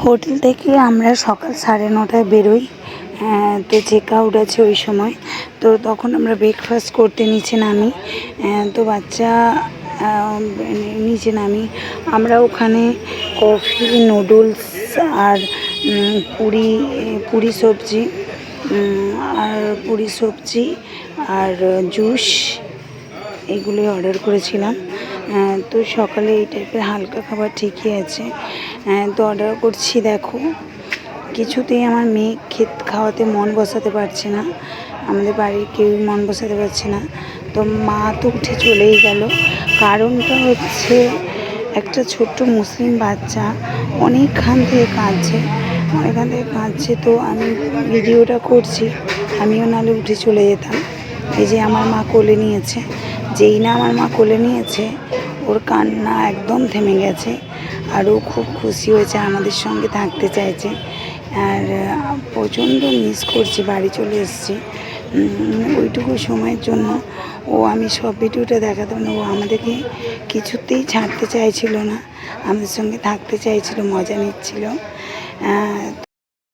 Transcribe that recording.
Hotel থেকে আমরা সকাল 9:30টায় বেরোই। তো চেক আউট আছে ওই সময়। তো তখন আমরা ব্রেকফাস্ট করতে নিচে নামি। তো বাচ্চা নিচে নামি। আমরা ওখানে কফি, নুডলস আর পুরি সবজি আর জুস এগুলোই অর্ডার করেছিলাম। তো সকালে এই টাইপের হালকা খাবার ঠিকই আছে। তো অর্ডার করছি, দেখো কিছুতেই আমার মেয়ে খাওয়াতে মন বসাতে পারছে না, আমাদের বাড়ির কেউই মন বসাতে পারছে না। তো মা তো উঠে চলেই গেল। কারণটা হচ্ছে একটা ছোট্ট মুসলিম বাচ্চা অনেকখান থেকে কাঁদছে। তো আমি ভিডিওটা করছি, আমিও নাহলে উঠে চলে যেতাম। এই যে আমার মা কোলে নিয়েছে, যেই না আমার মা কোলে নিয়েছে ওর কান্না একদম থেমে গেছে। আর ও খুব খুশি হয়েছে, আমাদের সঙ্গে থাকতে চাইছে। আর প্রচণ্ড মিস করছি, বাড়ি চলে এসেছি ওইটুকু সময়ের জন্য। আমি সব ভিডিওটা দেখাতাম না, ও আমাদেরকে কিছুতেই ছাড়তে চাইছিল না, আমাদের সঙ্গে থাকতে চাইছিল, মজা নিচ্ছিল।